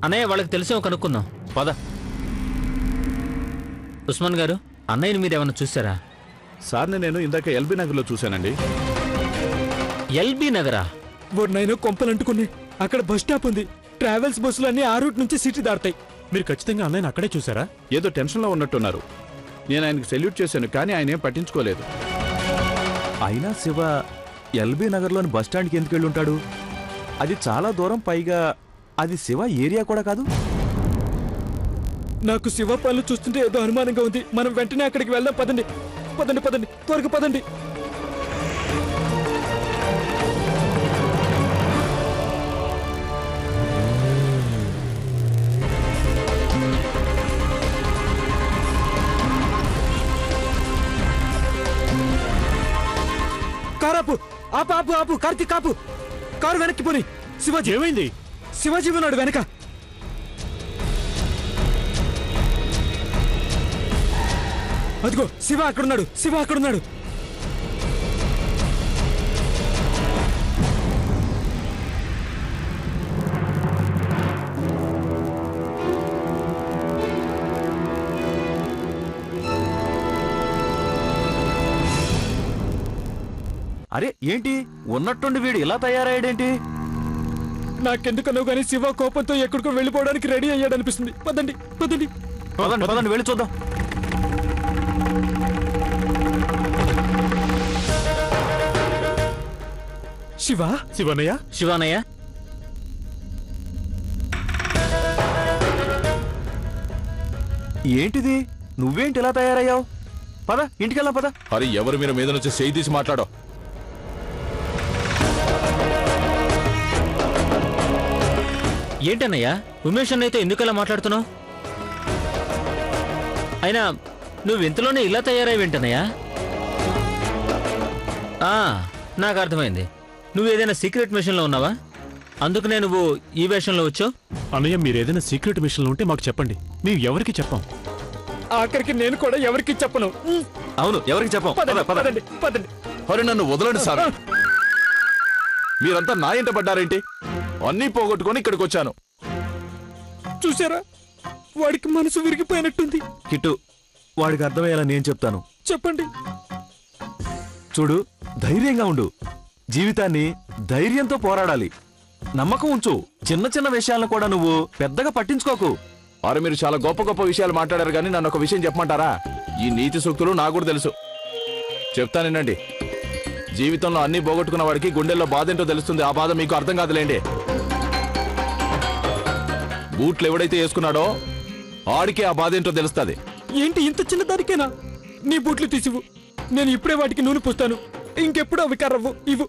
అన్నయ్య వాళ్ళకి తెలిసేమో కనుక్కుందాం పద. ఉస్మాన్ గారు, అన్నయ్యని మీరేమన్నా చూసారా? సార్ని నేను ఇందాక ఎల్బీ నగర్లో చూశానండి. ఎల్బీ నగరా? నేను కొంపలంటుకున్నాయి. అక్కడ బస్ స్టాప్ ఉంది. ట్రావెల్స్ బస్సులు అన్ని ఆ రూట్ నుంచి సిటీ దాడతాయి. మీరు ఖచ్చితంగా అన్నయ్యని అక్కడే చూసారా? ఏదో టెన్షన్లో ఉన్నట్టున్నారు. నేను ఆయనకు సెల్యూట్ చేశాను, కానీ ఆయన ఏం పట్టించుకోలేదు. అయినా శివ ఎల్బీ నగర్లోని బస్టాండ్కి ఎందుకు వెళ్ళుంటాడు? అది చాలా దూరం, పైగా అది శివ ఏరియా కూడా కాదు. నాకు శివ పనులు చూస్తుంటే ఏదో అనుమానంగా ఉంది. మనం వెంటనే అక్కడికి వెళ్దాం. పదండి పదండి పదండి, త్వరగా పదండి. కారాపు, ఆపు ఆపు ఆపు, కార్తీక్ ఆపు. కారు వెనక్కి పోని. శివాజీ ఏమైంది? శివాజీ ఉన్నాడు వెనక. అదిగో శివ అక్కడున్నాడు, శివ అక్కడున్నాడు. అరే ఏంటి, ఉన్నట్టుండి వీడు ఇలా తయారయ్యాడేంటి? నాకెందుకనో గానీ శివ కోపంతో ఎక్కడికో వెళ్ళిపోవడానికి రెడీ అయ్యాడనిపిస్తుంది. పదండి పదండి పదండి పదండి, వెళ్ళి చూద్దాం. శివ, శివన్నయ్య, శివానయ్య, ఏంటిది, నువ్వేంటి ఇలా తయారయ్యావు? పద ఇంటికెళ్ళా పద. అరే ఎవరు మీరు మీద నుంచి చేయి తీసి మాట్లాడో. ఏంటన్నయ్యా ఉమేష్ అన్నయ్యతో ఎందుకలా మాట్లాడుతున్నావు? అయినా నువ్వు ఇంతలోనే ఇలా తయారయ్యేంటన్నయ్యా? నాకు అర్థమైంది. నువ్వేదైనా సీక్రెట్ మిషన్లో ఉన్నావా? అందుకనే నువ్వు ఈ వేషంలో వచ్చావు. అన్నయ్య మీరేదైనా సీక్రెట్ మిషన్లో ఉంటే మాకు చెప్పండి, మేము ఎవరికి చెప్పాం. ఆఖరికి నేను కూడా ఎవరికి చెప్పను. అవును, ఎవరికి చెప్పాం. పదండి పదండి. అరే నన్ను వదలండి సార్. మీరంతా నా ఇంట పడ్డారేంటి? అన్నీ పోగొట్టుకొని ఇక్కడికి వచ్చాను. చూసారా, వాడికి మనసు విరిగిపోయినట్టుంది. కిట్టు, వాడికి అర్థమయ్యేలా నేను చెప్తాను. చెప్పండి. చూడు, ధైర్యంగా ఉండు. జీవితాన్ని ధైర్యంతో పోరాడాలి. నమ్మకం ఉంచు. చిన్న చిన్న విషయాలను కూడా నువ్వు పెద్దగా పట్టించుకోకు. అరే మీరు చాలా గొప్ప గొప్ప విషయాలు మాట్లాడారు, కానీ నన్ను ఒక విషయం చెప్పమంటారా? ఈ నీతి సూక్తులు నాకు కూడా తెలుసు. చెప్తానేనండి. జీవితంలో అన్ని పోగొట్టుకున్న వాడికి గుండెల్లో బాధ ఏంటో తెలుస్తుంది. ఆ బాధ మీకు అర్థం కాదులేండి. బూట్లు ఎవడైతే వేసుకున్నాడో ఆడికే ఆ బాధ ఏంటో తెలుస్తుంది. ఏంటి ఇంత చిన్న దానికేనా? నీ బూట్లు తీసివు. నేను ఇప్పుడే వాటికి నూనె పూస్తాను. ఇంకెప్పుడు అవి కర్రవ్వు. ఇవ్వు.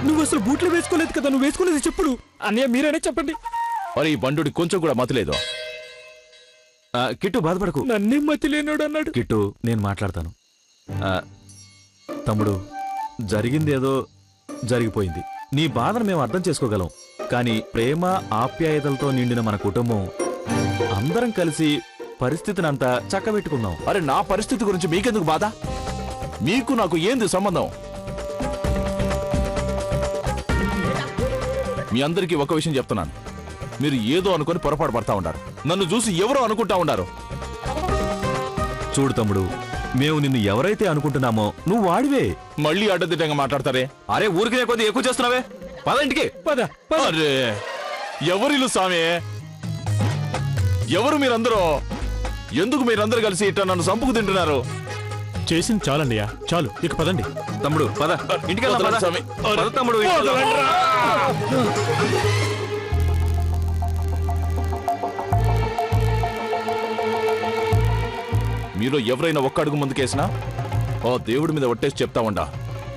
నువ్వు అసలు బూట్లు వేసుకోలేదు కదా. నువ్వు వేసుకోలేదు చెప్పుడు. అన్నయ్య మీరైనా చెప్పండి. మరి ఈ బండుడి కొంచెం కూడా మతిలేదు. కిట్టు, బాధపడకు. నన్నే మతి లేనోడు అన్నాడు. కిట్టు, నేను మాట్లాడతాను. తమ్ముడు, జరిగిందేదో జరిగిపోయింది. నీ బాధను మేము అర్థం చేసుకోగలం. కానీ ప్రేమ ఆప్యాయతలతో నిండిన మన కుటుంబం అందరం కలిసి పరిస్థితిని అంతా చక్కబెట్టుకుందాం. అరే నా పరిస్థితి గురించి మీకెందుకు బాధ? మీకు నాకు ఏంది సంబంధం? మీ అందరికీ ఒక విషయం చెప్తున్నాను. మీరు ఏదో అనుకుని పొరపాటు పడతా ఉండారు. నన్ను చూసి ఎవరో అనుకుంటా ఉండారు. చూడు తమ్ముడు, మేము నిన్ను ఎవరైతే అనుకుంటున్నామో నువ్వు వాడివే. మళ్ళీ అడ్డదిడ్డంగా మాట్లాడతారే. అరే ఊరికే కొద్దిగా ఎక్కువ చేస్తున్నావే. పద ఇంటికి. పద. అరే ఎవరిల్లు సామే? ఎవరు మీరందరూ? ఎందుకు మీరందరూ కలిసి ఇట్లా నన్ను సంపుకు తింటున్నారు? చేసింది చాలన్నయ్య, చాలు, ఇక పదండి. తమ్ముడు పద ఇంటికి. తమ్ముడు మీరు ఎవరైనా ఒక్క అడుగు ముందుకేసినా ఓ దేవుడి మీద ఒట్టేసి చెప్తా ఉండా,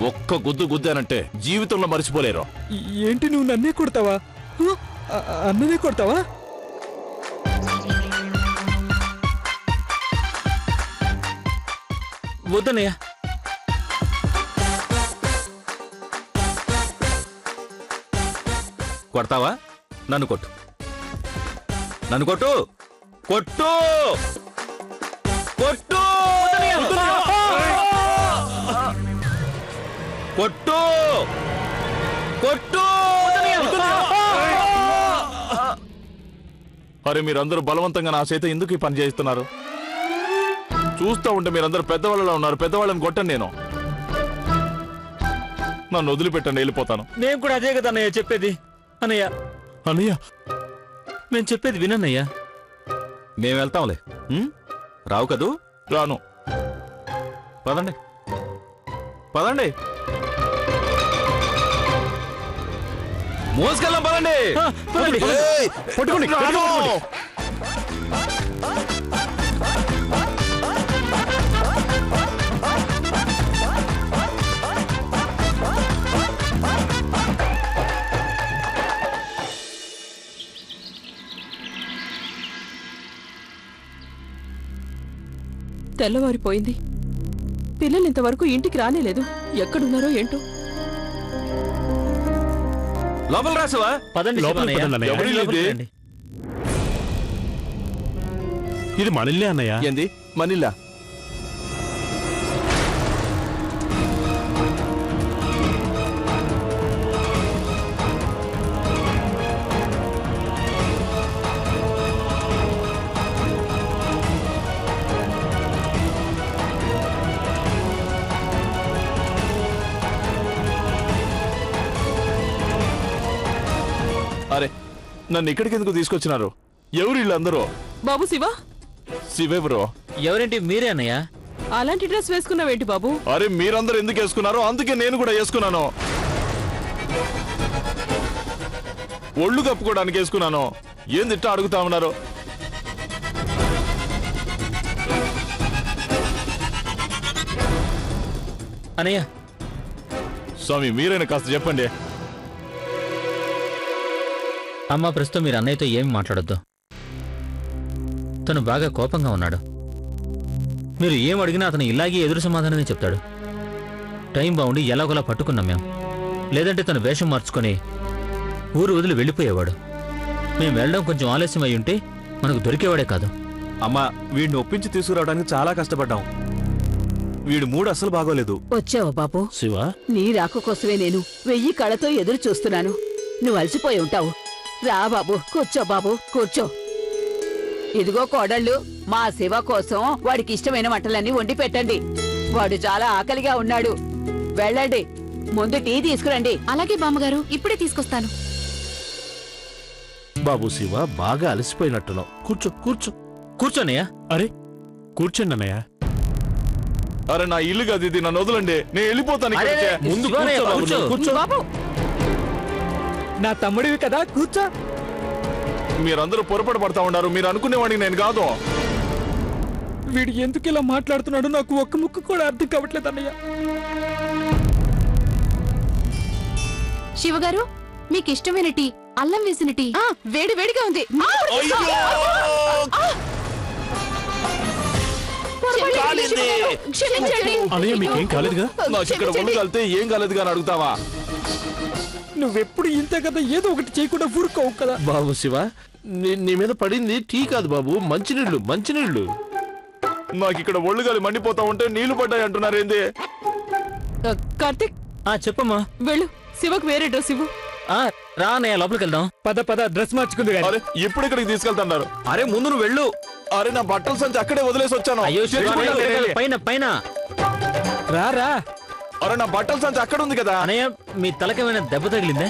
ఒక్క గుద్దు గుద్దానంటే జీవితంలో మర్చిపోలేరు. ఏంటి నువ్వు నన్నే కొడతావా? అన్ననే కొడతావా? వద్దన్నయ్య. కొడతావా? నన్ను కొట్టు, నన్ను కొట్టు, కొట్టు, కొట్టు, కొట్టు. కొట్టు అరే మీరందరూ బలవంతంగా నా చేత ఎందుకు ఈ పని చేయిస్తున్నారు? చూస్తూ ఉంటే మీరందరూ పెద్దవాళ్ళలో ఉన్నారు. పెద్దవాళ్ళని కొట్టండి. నేను నన్ను వదిలిపెట్టండి, వెళ్ళిపోతాను. నేను కూడా అదే కదా అన్నయ్య చెప్పేది. అన్నయ్య అన్నయ్య నేను చెప్పేది వినన్నయ్యా. మేము వెళ్తాంలే. రావు కదూ? రాను. పదండి పదండి, మోసుకెళ్దాం పదండి. పదండి. ఏయ్! పట్టుకోండి, రాను! తెల్లవారిపోయింది. పిల్లలు ఇంతవరకు ఇంటికి రానేలేదు. ఎక్కడున్నారో ఏంటో. లోపల రాసావా? పదండి లోపలికి శివన్నయ్య. పదండి అన్నయ్య. ఎవరి లోపలికి ఇది? రండి. ఇది మనల్నే అన్నయ్య. ఏంది మనీలా? అరే నన్ను ఇక్కడికి ఎందుకు తీసుకొచ్చినారు? ఎవరు వీళ్ళందరూ? బాబు శివ, శివెవరో? ఎవరేంటి మీరే అన్నయ్య? అలాంటి డ్రెస్ వేసుకున్నావేంటి బాబు? అరే మీరందరూ ఎందుకు వేసుకున్నారో అందుకే నేను కూడా వేసుకున్నాను. ఒళ్ళు కప్పుకోవడానికి వేసుకున్నాను. ఏంది ఇట్టా అడుగుతా ఉన్నారు? అన్నయ్య స్వామి మీరైనా కాస్త చెప్పండి. అమ్మ ప్రస్తుతం మీరు అన్నయ్యతో ఏమి మాట్లాడొద్దు. తను బాగా కోపంగా ఉన్నాడు. మీరు ఏం అడిగినా అతను ఇలాగే ఎదురు సమాధానమే చెప్తాడు. టైం బాగుండి ఎలాగోలా పట్టుకున్నాం మేము. లేదంటే తను వేషం మార్చుకొని ఊరు వదిలి వెళ్ళిపోయేవాడు. మేము వెళ్ళడం కొంచెం ఆలస్యం అయి ఉంటే మనకు దొరికేవాడే కాదు. అమ్మా, వీడిని ఒప్పించి తీసుకురావడానికి చాలా కష్టపడ్డాం. వీడి మూడు అస్సలు బాగోలేదు. వచ్చావా బాబు? శివ, నీ రాక కోసమే నేను 1000 కళ్ళతో ఎదురు చూస్తున్నాను. నువ్వు అలసిపోయి ఉంటావు. రా బాబు, కూర్చో బాబు, కూర్చో. ఇదిగో కోడళ్ళు, మా శివ కోసం వాడికి ఇష్టమైన వంటలన్నీ వండి పెట్టండి. వాడు చాలా ఆకలిగా ఉన్నాడు. వెళ్ళండి, ముందు టీ తీసుకురండి. అలాగే బామ్మగారు, ఇప్పుడే తీసుకొస్తాను. బాబు శివ, బాగా అలసిపోయినట్టున్నావు. కూర్చో కూర్చో. కూర్చోనయ్యా. అరే కూర్చోండి అన్నయ్య. అరే నా ఇల్లు కాదు ఇది, నన్ను వదలండి. నేను వెళ్ళిపోతాను ఇక్కడి అరే, నుంచి. ముందు శివన్నయ్య, కూర్చో బాబు, కూర్చో. నువ్వు కూర్చో. బాబు, నా తమ్ముడివి కదా, కూర్చో. మీరందరూ పొరపాటు పడతా ఉన్నారు. మీరు అనుకునేవాడిని నేను కాదు. వీడు ఎందుకు ఇలా మాట్లాడుతున్నాడు నాకు ఒక్క ముక్కు కూడా అర్థం కావట్లేదు అన్నయ్య. శివగారు, మీకు ఇష్టమైన టీ, అల్లం వేసిన టీ. వేడి వేడిగా ఉంది. క్షమించండి. అన్నయ్య మీకేం కాలేదుగా? నాకు ఇక్కడ ఒళ్ళు కలితే ఏం కాలేదు కానీ అడుగుతావా? నువ్వెప్పుడు ఇంతే కదా, ఏదో ఒకటి చేయకుండా ఊరుకోవు కదా. బాబు శివ, నీ మీద పడింది టీ కాదు బాబు, మంచినీళ్ళు మంచినీళ్ళు. నాకు ఇక్కడ ఒళ్ళు గాలి మండిపోతా ఉంటే నీళ్లు పడ్డాయి అంటున్నారు ఏంది? కార్తిక్, చెప్పమ్మా. వెళ్ళు, శివకు వేరే డ్రెస్ ఇవ్వు. రా అన్నయ్య, లోపలికి వెళ్దాం. పద పద, డ్రెస్ మార్చుకుంది గాని. అరే ఇప్పుడు ఇక్కడికి తీసుకెళ్తున్నారు? అరే ముందు నువ్వు వెళ్ళు. అరే నా బట్టల సంచి అక్కడే వదిలేసి వచ్చాను. అయ్యో శివన్నయ్య, తెచ్చుకుంటాను. పైన పైన. రా రా. అరే నా బట్టల సంచి అక్కడ ఉంది కదా. అన్నయ్య, మీ తలకేమైనా దెబ్బ తగిలిందే?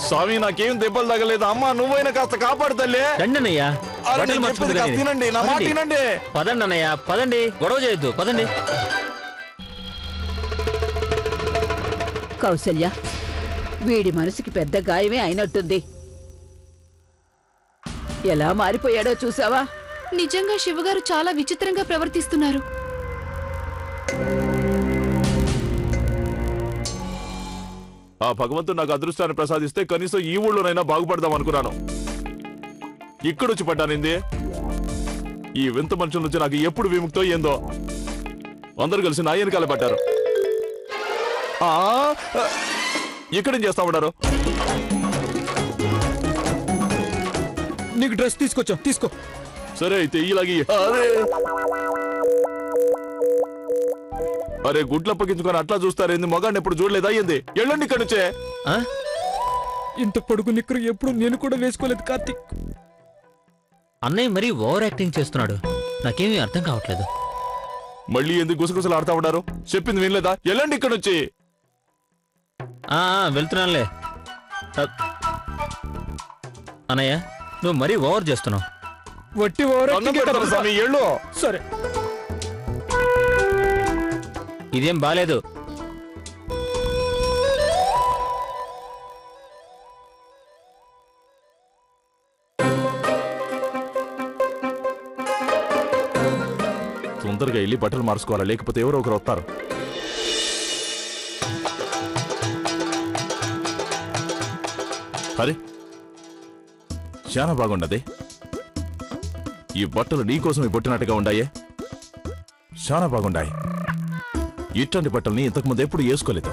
స్వామి నాకేం దెబ్బలు తగలేదు. అమ్మా నువ్వైనా కాస్త కాపాడు తల్లి. రండి అన్నయ్య, అరే బట్టలు నేను మార్చుకుందురు చెప్పేది కాస్త కానీ. తినండి, నా మాట పదండి. తినండి. పదండి అన్నయ్య, పదండి, గొడవ చేయొద్దు, పదండి. కౌసల్య, వీడి మనసుకి పెద్ద గాయమే అయినట్టుంది. ఎలా మారిపోయాడో చూసావా? నిజంగా శివగారు చాలా విచిత్రంగా ప్రవర్తిస్తున్నారు. ఆ భగవంతుడు నాకు అదృష్టాన్ని ప్రసాదిస్తే కనీసం ఈ ఊళ్ళోనైనా బాగుపడదాం అనుకున్నాను. ఇక్కడొచ్చి పడ్డానింది. ఈ వింత మనుషుల నుంచి నాకు ఎప్పుడు విముక్తో ఏందో. అందరూ కలిసి నా వెనకాల పడ్డారు. ఇక్కడేం చేస్తా ఉన్నారు? నీకు డ్రెస్ తీసుకొచ్చా, తీసుకో. సరే అయితే ఇలాగే. అరే గుడ్లప్పగించుకొని అట్లా చూస్తారేంది? మగాడిని ఎప్పుడు చూడలేదా ఏంది? వెళ్ళండి ఇక్కడి నుంచే. ఇంత పొడుగు నిక్కరు ఎప్పుడు నేను కూడా వేసుకోలేదు కార్తీక్. అన్నయ్య మరీ ఓవర్ యాక్టింగ్ చేస్తున్నాడు. నాకేమీ అర్థం కావట్లేదు. మళ్ళీ ఎందుకు గుసగుసలు ఆడుతా ఉన్నారు? చెప్పింది వినలేదా? ఎలాంటి ఇక్కడ వచ్చి వెళ్తున్నానులే. అన్నయ్య నువ్వు మరీ ఓవర్ చేస్తున్నావు. వట్టి ఓవర్ అన్నం పెడతారా స్వామి? ఎళ్ళు. సరే ఇదేం బాలేదు. తొందరగా వెళ్ళి బట్టలు మార్చుకోవాలా, లేకపోతే ఎవరో ఒకరు వస్తారు. అరే చాలా బాగుండదే. ఈ బట్టలు నీకోసం పుట్టినట్టుగా ఉండాయే. చాలా బాగుండాయి. ఇట్లాంటి బట్టల్ని ఇంతకుముందు ఎప్పుడు వేసుకోలేదు.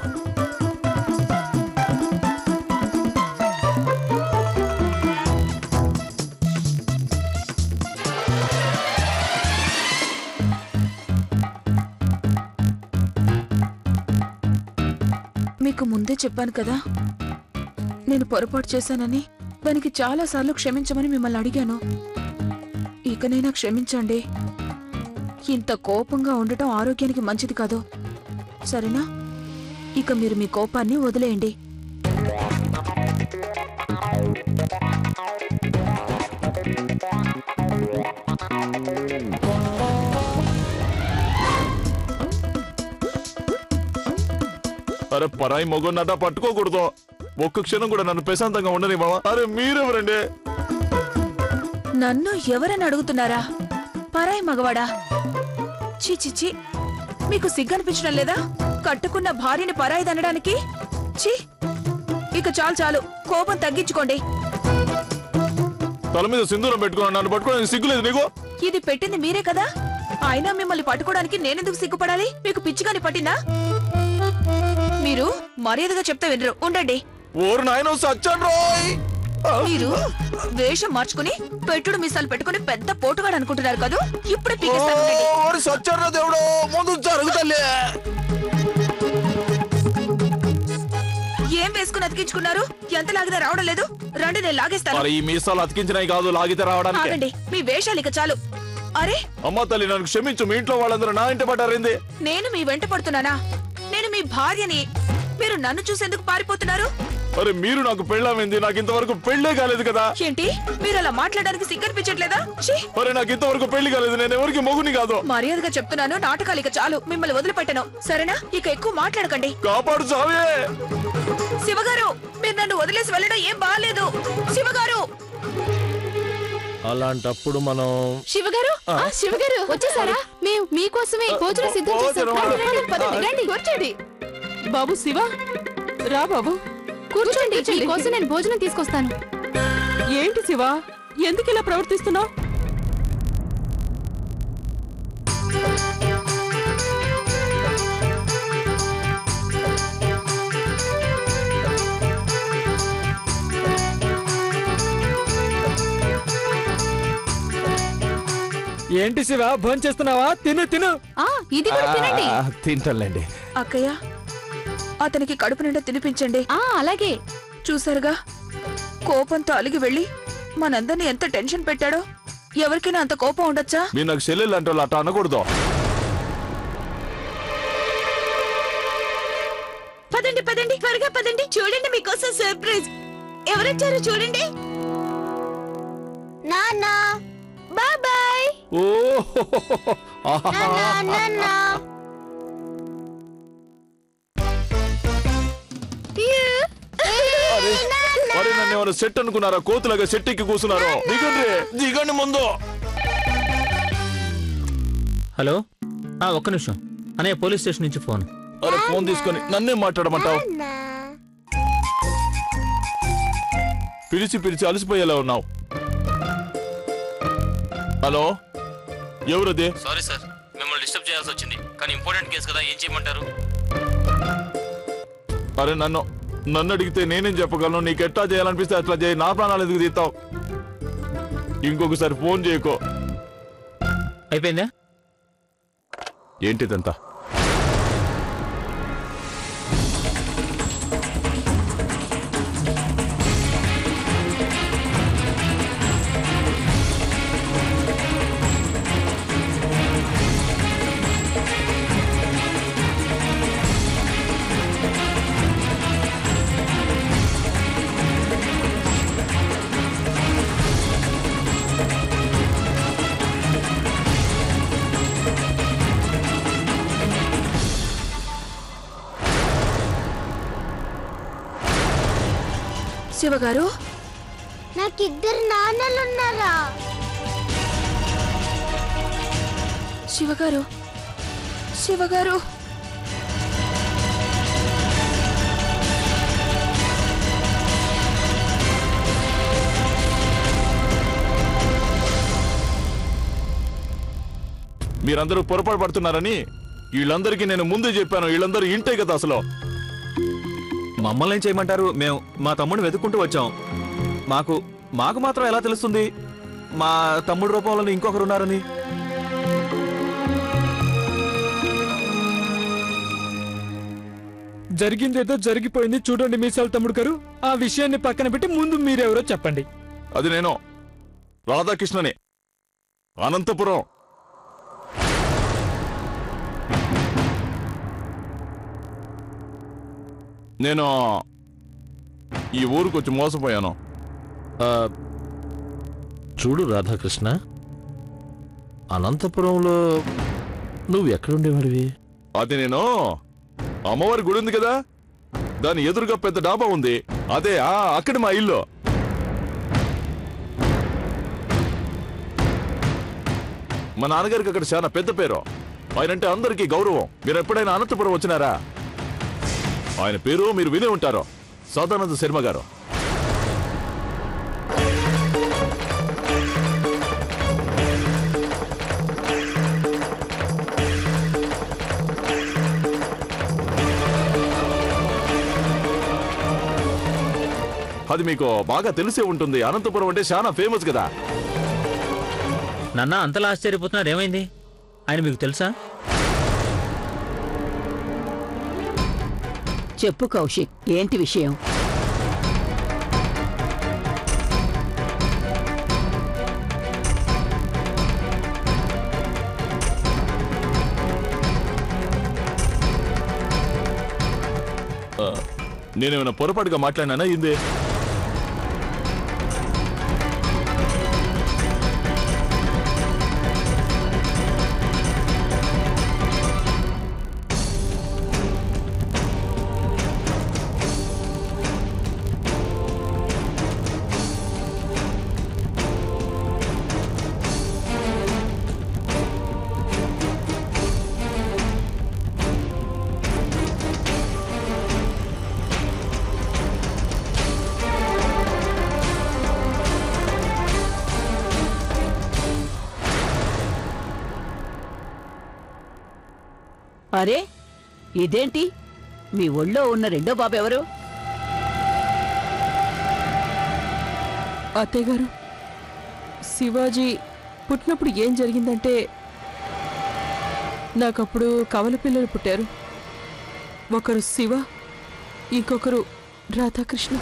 మీకు ముందే చెప్పాను కదా, నేను పొరపాటు చేశానని. దానికి చాలాసార్లు క్షమించమని మిమ్మల్ని అడిగాను. ఇకనైనా క్షమించండి. ఇంత కోపంగా ఉండటం ఆరోగ్యానికి మంచిది కాదు, సరేనా? ఇక మీరు మీ కోపాన్ని వదిలేయండి. అరే పరాయి మొగన్నట పట్టుకోకూడదు. ఒక్క క్షణం కూడా నన్ను ప్రశాంతంగా ఉండని బావా. అరే మీరెవరండి? నన్ను ఎవరని అడుగుతున్నారా? పరాయి మగవాడా? చీ, మీకు సిగ్గనిపించడం లేదా? కట్టుకున్న భార్యని పరాయిదనడానికి? చీ, ఇక చాలు, కోపం తగ్గించుకోండి. తల మీద సింధూరం పెట్టుకున్నాను, నన్ను పట్టుకోవడానికి సిగ్గులేదు నీకు? ఇది పెట్టింది మీరే కదా, అయినా మిమ్మల్ని పట్టుకోవడానికి నేనెందుకు సిగ్గుపడాలి? మీకు పిచ్చిగాని పట్టిందా? మీరు మర్యాదగా చెప్తే వినరు. ఉండండి. ఓరు నాయన సచ్చాను రోయ్. మీరు వేషం మార్చుకుని పెట్టుడు మీసాలు పెట్టుకుని పెద్ద పోటుగాడు అనుకుంటున్నారు కదా, ఇప్పుడే పీకేస్తాను. ఉండండి. ఓరి సచ్చాను దేవుడు, ముందు జరుగుతలే. ఏం వేసుకుని అతికించుకున్నారు? ఎంత లాగితే రావడం లేదు. రండి, నేను లాగేస్తాను. మరి ఈ మీసాలు అతికించినాయి కాదు, లాగితే రావడానికి. ఆగండి, మీ వేషాలు ఇక చాలు. అరే అమ్మ తల్లి నన్ను క్షమించు. మీ ఇంట్లో వాళ్ళందరూ నా ఇంట పడ్డారింది. నేను మీ వెంట పడుతున్నానా? నేను మీ భార్యని. మీరు నన్ను చూసేందుకు పారిపోతున్నారు? అరే మీరు నాకు పెళ్ళామైంది, నాకు ఇంతవరకు పెళ్ళే కాలేదు కదా. ఏంటి మీరు అలా మాట్లాడడానికి సిగ్గనిపించట్లేదా? ఛీ! అరే నాకు ఇంతవరకు పెళ్లి కాలేదు, నేను ఎవరికి మొగుని కాదు. మర్యాదగా చెప్తున్నాను, నాటకాలు ఇక చాలు. మిమ్మల్ని వదిలిపెట్టను, సరేనా? ఇక ఎక్కువ మాట్లాడకండి. కాపాడు సావే. శివగారు, మీరు నన్ను వదిలేసి వెళ్ళడం ఏం బాలేదు. శివగారు, అలాంటప్పుడు మనం శివగారు, శివగారు వచ్చేసారా? మేము మీకోసమే భోజనం సిద్ధం చేశాం. రండి, కూర్చోండి. బాబు శివ, రా బాబు, కూర్చోండి. మీకోసం నేను భోజనం తీసుకొస్తాను. ఏంటి శివ, ఎందుకు ఇలా ప్రవర్తిస్తున్నావు? ఏంటి శివ, భోజనం చేస్తున్నావా? తిను. ఇది కూడా తినండి. తింటానులేండి. అక్కయ్య, అతనికి కడుపు నిండా తినిపించండి. అలాగే. చూసారుగా, కోపంతో అలిగి వెళ్ళి మనందరినీ ఎంత టెన్షన్ పెట్టాడో. ఎవరికైనా అంత కోపం ఉండొచ్చా? మీరు నాకు చెల్లెలు అంటే అట్ట అనకూడదు. పదండి, త్వరగా పదండి. చూడండి, మీకోసం సర్ప్రైజ్. ఎవరొచ్చారో చూడండి. నాన్నా, బాయ్. ఓ నాన్నా. అరే నన్ను ఏమైనా సెట్ అనుకున్నారా? కోతులాగా సెట్ ఎక్కి కూర్చున్నారు. దిగండి ముందు. హలో, ఒక్క నిమిషం. అన్నయ్య పోలీస్ స్టేషన్ నుంచి ఫోన్. అరే ఫోన్ తీసుకొని నన్నే మాట్లాడమంటావు? పిలిచి అలసిపోయేలా ఉన్నావు. హలో, ఎవరది? సారీ సార్, మిమ్మల్ని డిస్టర్బ్ చేయాల్సి వచ్చింది, కానీ ఇంపార్టెంట్ కేసు కదా, ఏం చేయమంటారు? అరే నన్ను అడిగితే నేనేం చెప్పగలను? నీకు ఎట్లా చేయాలనిపిస్తే అట్లా చేయి. నా ప్రాణాలు ఎందుకు తీస్తావు? ఇంకొకసారి ఫోన్ చేయకో. అయిపోయిందా? ఏంటిదంతా? శివగారు నాకిద్దరు నాన్నలున్నారా? శివగారు శివగారు మీరందరూ పొరపాటు పడుతున్నారని వీళ్ళందరికీ నేను ముందే చెప్పాను. వీళ్ళందరూ ఇంటే కదా అసలు. మమ్మల్ని ఏం చేయమంటారు? మేము మా తమ్ముడిని వెతుక్కుంటూ వచ్చాం. మాకు మాకు మాత్రం ఎలా తెలుస్తుంది మా తమ్ముడు రూపంలో ఇంకొకరు ఉన్నారని? జరిగిందేదో జరిగిపోయింది. చూడండి మీసాల తమ్ముడు గారు, ఆ విషయాన్ని పక్కన పెట్టి ముందు మీరెవరో చెప్పండి. అది నేను రాధాకృష్ణని, అనంతపురం. నేను ఈ ఊరికి వచ్చి మోసపోయాను. ఆ, చూడు రాధాకృష్ణ, అనంతపురంలో నువ్వు ఎక్కడుండేవాడివి? అది నేను అమ్మవారి గుడి ఉంది కదా, దాని ఎదురుగా పెద్ద డాబా ఉంది. అదే అక్కడ మా ఇల్లు. మా నాన్నగారికి అక్కడ చాలా పెద్ద పేరు. ఆయనంటే అందరికీ గౌరవం. మీరు ఎప్పుడైనా అనంతపురం వచ్చినారా? ఆయన పేరు మీరు వినే ఉంటారు, సదానంద శర్మ గారు. అది మీకు బాగా తెలిసే ఉంటుంది. అనంతపురం అంటే చాలా ఫేమస్ కదా. నాన్న అంతలా ఆశ్చర్యపోతున్నారు, ఏమైంది? ఆయన మీకు తెలుసా? చెప్పు కౌశిక్, ఏంటి విషయం? నేనేమైనా పొరపాటుగా మాట్లాడినానా? ఇందే అరే, ఇదేంటి? మీ ఒళ్ళో ఉన్న రెండో బాబు ఎవరు? అత్తయ్య గారు, శివాజీ పుట్టినప్పుడు ఏం జరిగిందంటే, నాకప్పుడు కవల పిల్లలు పుట్టారు. ఒకరు శివ, ఇంకొకరు రాధాకృష్ణ.